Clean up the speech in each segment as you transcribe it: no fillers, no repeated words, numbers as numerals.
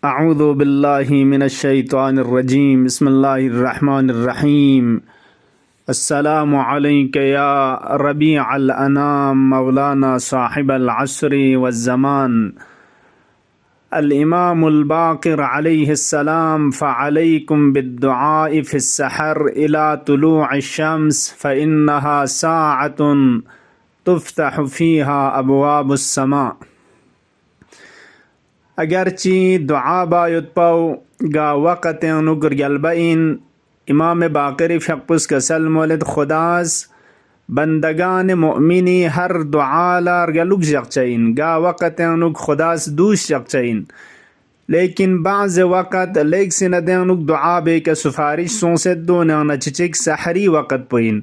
أعوذ بالله من الشيطان الرجيم. بسم الله الرحمن الرحيم. السلام عليك يا ربيع الأنام مولانا صاحب العصر والزمان الإمام الباقر عليه السلام. فعليكم بالدعاء في السحر إلى طلوع الشمس فإنها ساعة تفتح فيها أبواب السماء. اگرچه دعا باید پاو گا وقت نگر گلبین امام باقر فقپس کسل مولد خداز بندگان مؤمنی هر دعا لار گلوک جقچین گا وقت نگ خداز دوش جقچین لیکن بعض وقت لیک سندن نگ دعا بے که سفارش سونست دون چچک سحری وقت پوین.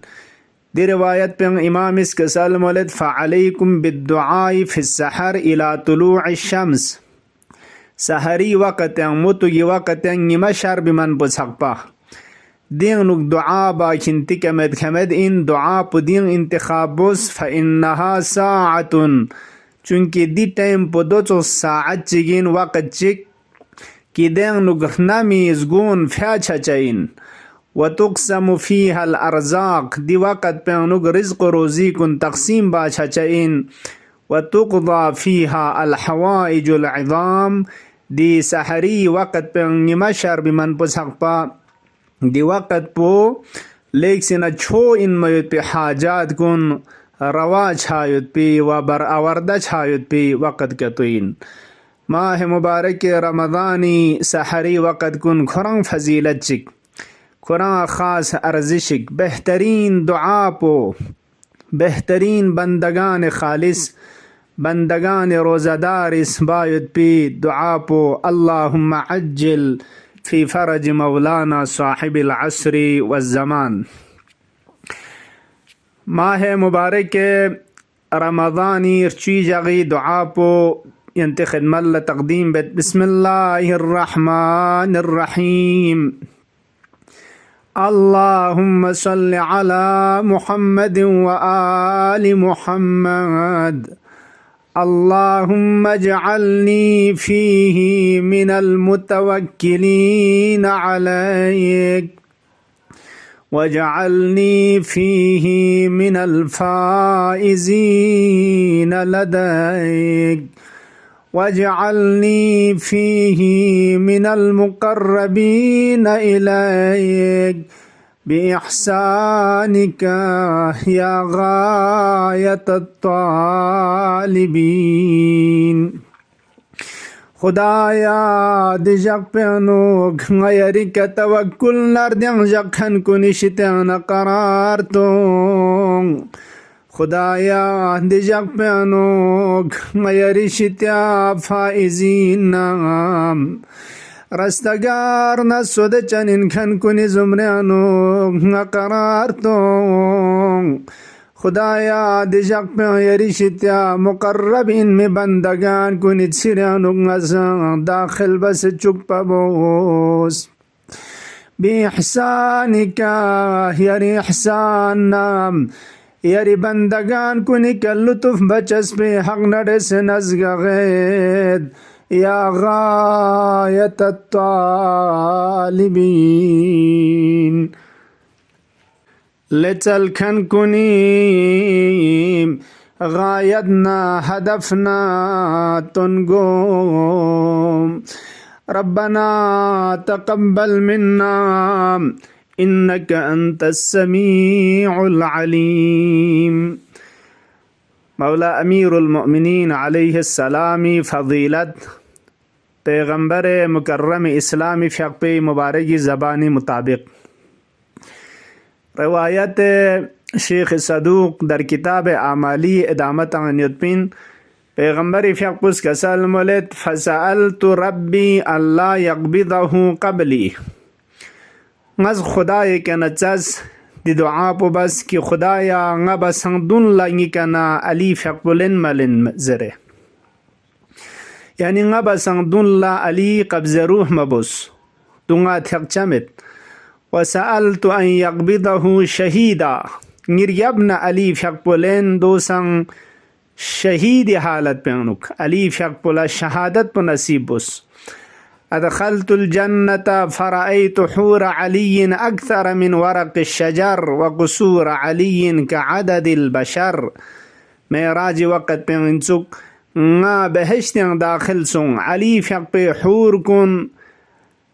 دی روایت پر امام اس کسل مولد فعلیکم بالدعاء فی السحر الى طلوع الشمس. سحری وقت متوگی وقت نیمه شر بمن بسحقپا دین نک دعا با کنتی کمد این دعا پو دین انتخاب بس فإنها ساعتن چونکہ دی ٹائم پو 2 ساعت چگین وقت چک کی دین نک نمی ازگون فیاچا چین و تقسم فیها الارزاق دی وقت پر نک رزق روزی کن تقسیم باچا چین و تقضى فيها الحوائج العظام. دی سحری وقت پر نیمه شر بمن پسحقپا دی وقت پو لیک سنا چھو ان میت پی حاجات کن روا چھایت پی و بر آوردہ چھایت پی وقت کتوین. ماہ مبارک رمضانی سحری وقت کن کھرن فضیلت چک کھرن خاص ارزشک بہترین دعا پو بہترین بندگان خالص بندگان روزدار اس باید پی دعا پو اللہم عجل فی فرج مولانا صاحب العصر والزمان. ماہ مبارک رمضانی ارچی جغی دعا پو ینت خدمت تقدیم بیت. بسم اللہ الرحمن الرحیم. اللهم صل على محمد وآل محمد. اللهم اجعلني فيه من المتوكلين عليك واجعلني فيه من الفائزين لديك واجعلني فيه من المقربين إليك بإحسانك يا غاية الطالبين. خدایا دی جگ پینوک غیری که توکل نردین جگ خن کنشتین قرار تون. خدایا دی جگ پینوک غیری شتیا فائزین نام رستگار نسود چنین کھن کنی زمرانو قرار تون. خدایا دی جگ پہ یریشتیا مقربین میں بندگان کنی سرانو غزان داخل بس چک پبوس بی احسانکا یری احسان نام یری بندگان کنی کل لطف بچس پہ حق نرس نزگ غید یا غایت الطالبین. لچل کھن کنیم غایتنا هدفنا تنگو ربنا تقبل منا انك انت السميع العليم. مولا امیر المؤمنین علیہ السلامی فضیلت پیغمبر مکرم اسلامی فقہ مبارکی زبانی مطابق روایت شیخ صدوق در کتاب اعمالی ادامت عنیتپین پیغمبر فقپس کسل مولد فسألت ربی اللہ یقبضه قبلی. غز خدای که نچز دی دعا پو بس کی خدایا غبا سندون لنگی کنا علی فقبلن ملن زره یعنی غبا سندون لا علی قبض روح مبس دنگا تھق چمت. وسألت أن يقبضه شهيدا نيريبنا علي فقبلين دوسن شهید حالت پہ انک علی فق پلا شہادت پہ نصیب بس أدخلت الجنة فرأيت حور علي أكثر من ورق الشجر وقصور علي كعدد البشر. معراج وقت بينسوك نا بهشتن داخل سون علي فيق بي حور كن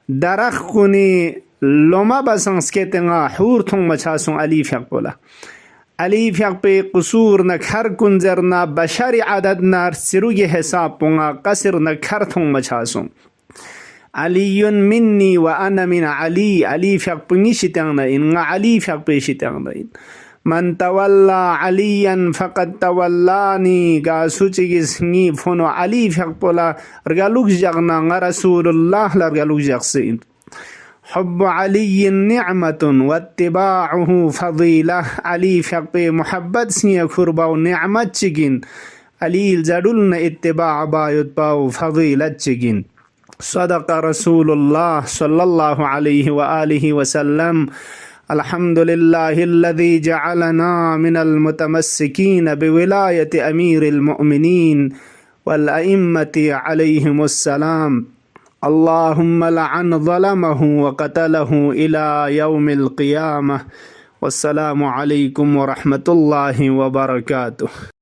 درخ كني لما بسان سكتنا حور تون مچاسون علي فيق بولا. علي فيق بي قصور نكهر كنزرنا بشر عدد نار سروج حساب بونا قصر نكهر تون مچاسون. علي مني وأنا من علي. علي فيق بني شتغنا إن علي فيق بي شتغنا إن من تولى عليا فقد تولاني قاسو چگis ني فونو علي فيق بولا رغالوك جغنا رسول الله لرغالوك جغسين. حب علي نعمة واتباعه فضيلة. علي فيق بي محبت سنيا كرباو نعمت چگين علي الزدولنا اتباع بايت باو فضيلة چگين. صدق رسول الله صلى الله عليه وآله وسلم. الحمد لله الذي جعلنا من المتمسكين بولاية أمير المؤمنين والأئمة عليهم السلام. اللهم لعن ظلمه وقتله إلى يوم القيامة. والسلام عليكم ورحمة الله وبركاته.